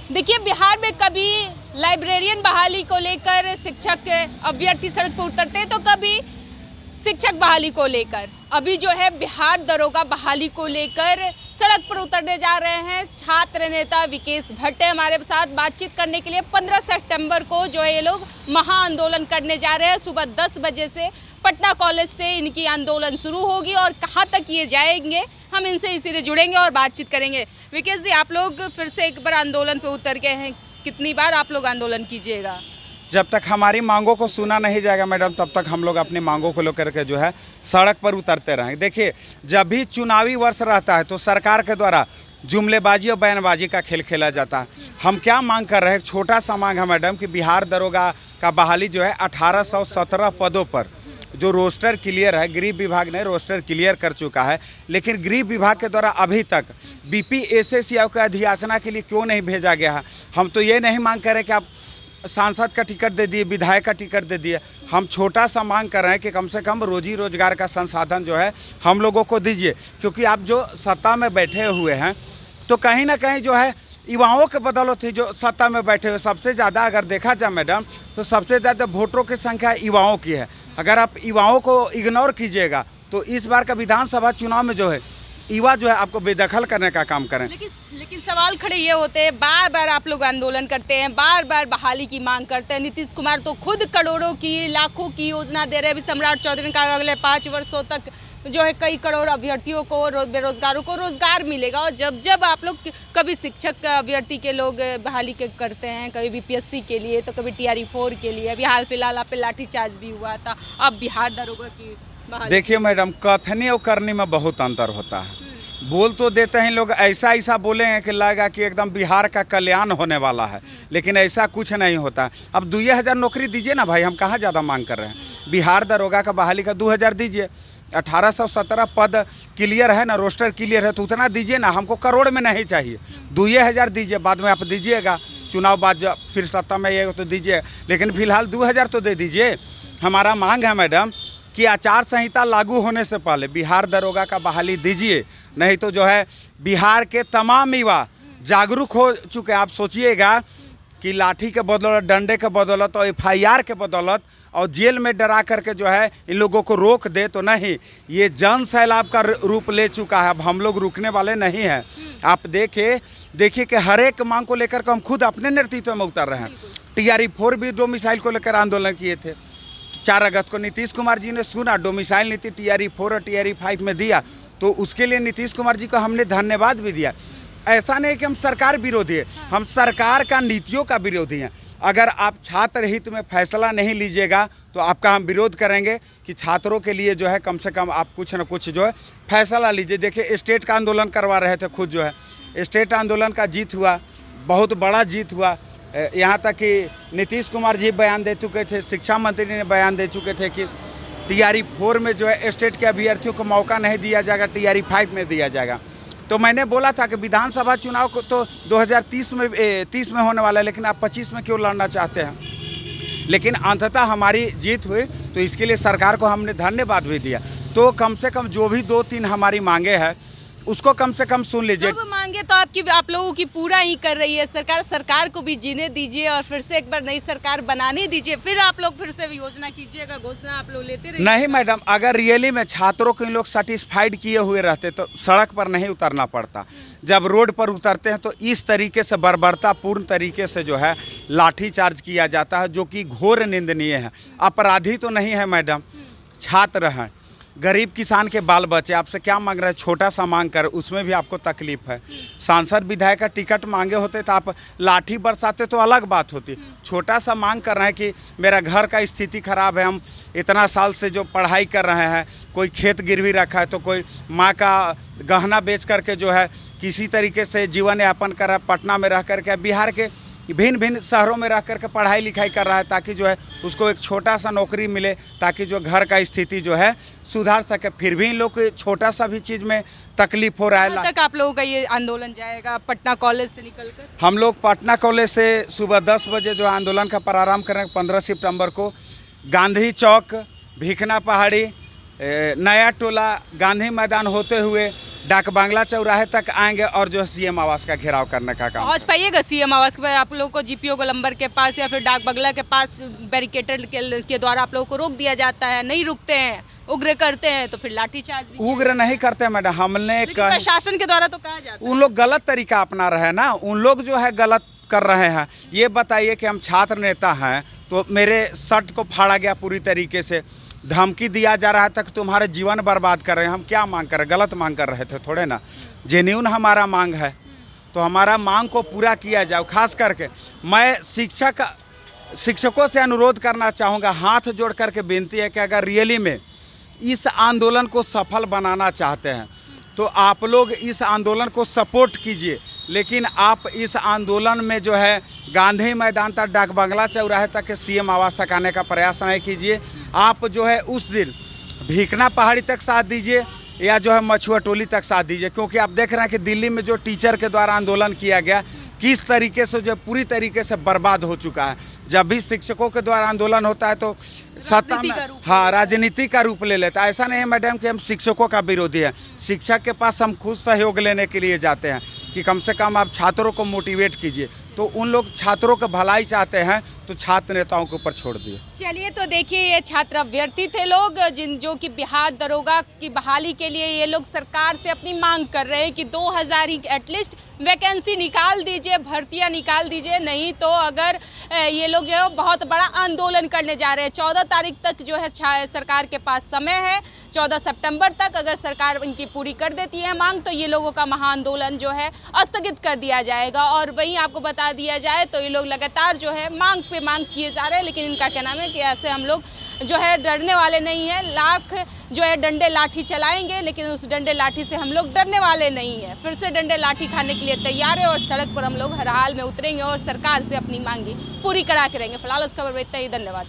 देखिए, बिहार में कभी लाइब्रेरियन बहाली को लेकर शिक्षक अभ्यर्थी सड़क पर उतरते हैं तो कभी शिक्षक बहाली को लेकर अभी जो है बिहार दरोगा बहाली को लेकर सड़क पर उतरने जा रहे हैं। छात्र नेता विकेश भट्ट हमारे साथ बातचीत करने के लिए 15 सितंबर को जो है ये लोग महाआंदोलन करने जा रहे हैं। सुबह 10 बजे से पटना कॉलेज से इनकी आंदोलन शुरू होगी और कहाँ तक ये जाएंगे हम इनसे इसीलिए जुड़ेंगे और बातचीत करेंगे। विकेश जी, आप लोग फिर से एक बार आंदोलन पे उतर गए हैं, कितनी बार आप लोग आंदोलन कीजिएगा? जब तक हमारी मांगों को सुना नहीं जाएगा मैडम, तब तक हम लोग अपनी मांगों को लेकर के जो है सड़क पर उतरते रहेंगे। देखिए, जब भी चुनावी वर्ष रहता है तो सरकार के द्वारा जुमलेबाजी और बयानबाजी का खेल खेला जाता है। हम क्या मांग कर रहे हैं? छोटा सा मांग है मैडम कि बिहार दरोगा का बहाली जो है 1817 पदों पर जो रोस्टर क्लियर है, गृह विभाग ने रोस्टर क्लियर कर चुका है, लेकिन गृह विभाग के द्वारा अभी तक बीपीएससी को अधियाचना के लिए क्यों नहीं भेजा गया है? हम तो ये नहीं मांग कर रहे कि आप सांसद का टिकट दे दिए, विधायक का टिकट दे दिए। हम छोटा सा मांग कर रहे हैं कि कम से कम रोजी रोजगार का संसाधन जो है हम लोगों को दीजिए, क्योंकि आप जो सत्ता में बैठे हुए हैं तो कहीं ना कहीं जो है युवाओं के बदौलत ही जो सत्ता में बैठे हुए, सबसे ज़्यादा अगर देखा जाए मैडम तो सबसे ज़्यादा वोटरों की संख्या युवाओं की है। अगर आप युवाओं को इग्नोर कीजिएगा तो इस बार का विधानसभा चुनाव में जो है युवा जो है आपको बेदखल करने का काम करें। लेकिन सवाल खड़े ये होते हैं, बार बार आप लोग आंदोलन करते हैं, बार बार बहाली की मांग करते हैं। नीतीश कुमार तो खुद करोड़ों की, लाखों की योजना दे रहे हैं। अभी सम्राट चौधरी ने कहा अगले 5 वर्षों तक जो है कई करोड़ अभ्यर्थियों को, बेरोजगारों को रोजगार मिलेगा। और जब आप लोग कभी शिक्षक अभ्यर्थी के लोग बहाली के करते हैं, कभी बीपीएससी के लिए तो कभी TRE-4 के लिए, अभी हाल फिलहाल आप पे लाठीचार्ज भी हुआ था, अब बिहार दरोगा की बहाली। देखिए मैडम, कथनी और करनी में बहुत अंतर होता है। बोल तो देते हैं लोग, ऐसा बोले हैं कि लगेगा कि एकदम बिहार का कल्याण होने वाला है, लेकिन ऐसा कुछ नहीं होता। अब 2000 नौकरी दीजिए ना भाई, हम कहाँ ज़्यादा मांग कर रहे हैं। बिहार दरोगा का बहाली का 2000 दीजिए, 1817 पद क्लियर है ना, रोस्टर क्लियर है, तो उतना दीजिए ना। हमको करोड़ में नहीं चाहिए, 2000 दीजिए, बाद में आप दीजिएगा, चुनाव बाद जब फिर सत्ता में आइएगा तो दीजिए, लेकिन फिलहाल 2000 तो दे दीजिए। हमारा मांग है मैडम कि आचार संहिता लागू होने से पहले बिहार दरोगा का बहाली दीजिए, नहीं तो जो है बिहार के तमाम युवा जागरूक हो चुके हैं। आप सोचिएगा कि लाठी के बदौलत, डंडे के बदौलत और FIR के बदौलत और जेल में डरा करके जो है इन लोगों को रोक दे, तो नहीं, ये जन सैलाब का रूप ले चुका है। अब हम लोग रुकने वाले नहीं हैं। आप देखिए कि हर एक मांग को लेकर के हम खुद अपने नेतृत्व में उतर रहे हैं। TRE-4 भी डोमिसाइल को लेकर आंदोलन किए थे। 4 अगस्त को नीतीश कुमार जी ने सुना, डोमिसाइल नीति TRE-4 और TRE-5 में दिया, तो उसके लिए नीतीश कुमार जी को हमने धन्यवाद भी दिया। ऐसा नहीं कि हम सरकार विरोधी है, हम सरकार का नीतियों का विरोधी हैं। अगर आप छात्र हित में फैसला नहीं लीजिएगा तो आपका हम विरोध करेंगे कि छात्रों के लिए जो है कम से कम आप कुछ न कुछ जो है फैसला लीजिए। देखिए, स्टेट का आंदोलन करवा रहे थे, खुद जो है स्टेट आंदोलन का जीत हुआ, बहुत बड़ा जीत हुआ। यहाँ तक कि नीतीश कुमार जी बयान दे चुके थे, शिक्षा मंत्री ने बयान दे चुके थे कि TRE-4 में जो है स्टेट के अभ्यर्थियों को मौका नहीं दिया जाएगा, TRE-5 में दिया जाएगा। तो मैंने बोला था कि विधानसभा चुनाव को तो 2030 में होने वाला है, लेकिन आप 25 में क्यों लड़ना चाहते हैं? लेकिन अंततः हमारी जीत हुई, तो इसके लिए सरकार को हमने धन्यवाद भी दिया। तो कम से कम जो भी 2-3 हमारी मांगे हैं उसको कम से कम सुन लीजिए। सब मांगे तो आप लोगों की पूरा ही कर रही है सरकार को भी जीने दीजिए और फिर से एक बार नई सरकार बनाने दीजिए, फिर आप लोग फिर से योजना कीजिएगा, घोषणा आप लोग लेते रहिए। नहीं मैडम, अगर रियली में छात्रों को इन लोग सेटिस्फाइड किए हुए रहते तो सड़क पर नहीं उतरना पड़ता। जब रोड पर उतरते हैं तो इस तरीके से बर्बरतापूर्ण तरीके से जो है लाठीचार्ज किया जाता है, जो कि घोर निंदनीय है। अपराधी तो नहीं है मैडम, छात्र हैं, गरीब किसान के बाल बच्चे। आपसे क्या मांग रहे हैं? छोटा सा मांग कर उसमें भी आपको तकलीफ है। सांसद विधायक का टिकट मांगे होते तो आप लाठी बरसाते तो अलग बात होती। छोटा सा मांग कर रहे हैं कि मेरा घर का स्थिति खराब है, हम इतना साल से जो पढ़ाई कर रहे हैं, कोई खेत गिरवी रखा है, तो कोई माँ का गहना बेच करके जो है किसी तरीके से जीवन यापन कर रहा है, पटना में रह करके, बिहार के भिन्न शहरों में रह करके पढ़ाई लिखाई कर रहा है, ताकि जो है उसको एक छोटा सा नौकरी मिले, ताकि जो घर का स्थिति जो है सुधार सके। फिर भी इन लोग को छोटा सा भी चीज़ में तकलीफ हो रहा है। तक आप लोगों का ये आंदोलन जाएगा पटना कॉलेज से निकलकर? हम लोग पटना कॉलेज से सुबह 10 बजे जो आंदोलन का प्रारंभ करेंगे 15 सितंबर को। गांधी चौक, भिखना पहाड़ी, नया टोला, गांधी मैदान होते हुए डाक बांग्ला चौराहे तक आएंगे और जो है सीएम आवास का घेराव करने का काम पहुंच पाइएगा सीएम आवास पे? आप लोगों को जीपीओ गोलंबर के पास या फिर डाक बंगला के पास बैरिकेड के द्वारा आप लोगों को रोक दिया जाता है, नहीं रुकते हैं, उग्र करते हैं, तो फिर लाठीचार्ज भी उग्र नहीं करते मैडम। हमने प्रशासन के द्वारा तो कहा जाता है उन लोग गलत तरीका अपना रहे हैं ना, उन लोग जो है गलत कर रहे हैं। ये बताइए कि हम छात्र नेता हैं तो मेरे शर्ट को फाड़ा गया पूरी तरीके से, धमकी दिया जा रहा था कि तुम्हारे जीवन बर्बाद कर रहे हैं। हम क्या मांग कर रहे हैं? गलत मांग कर रहे थे थोड़े ना, जेन्युइन हमारा मांग है तो हमारा मांग को पूरा किया जाए। खास करके मैं शिक्षकों से अनुरोध करना चाहूँगा, हाथ जोड़ करके बेनती है कि अगर रियली में इस आंदोलन को सफल बनाना चाहते हैं तो आप लोग इस आंदोलन को सपोर्ट कीजिए, लेकिन आप इस आंदोलन में जो है गांधी मैदान तक, डाक बांग्ला चौराहे तक के सीएम आवास तक आने का प्रयास नहीं कीजिए। आप जो है उस दिन भीकना पहाड़ी तक साथ दीजिए या जो है मछुआ टोली तक साथ दीजिए, क्योंकि आप देख रहे हैं कि दिल्ली में जो टीचर के द्वारा आंदोलन किया गया किस तरीके से जो पूरी तरीके से बर्बाद हो चुका है। जब भी शिक्षकों के द्वारा आंदोलन होता है तो सत्ता में राजनीति का रूप ले लेता है। ऐसा नहीं है मैडम कि हम शिक्षकों का विरोधी है, शिक्षक के पास हम खुद सहयोग लेने के लिए जाते हैं कि कम से कम आप छात्रों को मोटिवेट कीजिए। तो उन लोग छात्रों का भलाई चाहते हैं तो छात्र नेताओं के ऊपर छोड़ दिए। चलिए, तो देखिए ये छात्र अभ्यर्थी थे लोग जो कि बिहार दरोगा की बहाली के लिए ये लोग सरकार से अपनी मांग कर रहे हैं कि 2000 ही एटलीस्ट वैकेंसी निकाल दीजिए, भर्तियां निकाल दीजिए, नहीं तो अगर ये लोग जो है बहुत बड़ा आंदोलन करने जा रहे हैं। 14 तारीख तक जो है सरकार के पास समय है, 14 सितंबर तक अगर सरकार इनकी पूरी कर देती है मांग तो ये लोगों का महाआंदोलन जो है स्थगित कर दिया जाएगा। और वहीं आपको बता दिया जाए तो ये लोग लगातार जो है मांग पे मांग किए जा रहे हैं, लेकिन इनका कहना है कि ऐसे हम लोग जो है डरने वाले नहीं हैं। लाख जो है डंडे लाठी चलाएंगे, लेकिन उस डंडे लाठी से हम लोग डरने वाले नहीं हैं। फिर से डंडे लाठी खाने के लिए तैयार है और सड़क पर हम लोग हर हाल में उतरेंगे और सरकार से अपनी मांगे पूरी करा के रहेंगे। फिलहाल उस खबर में इतना ही, धन्यवाद।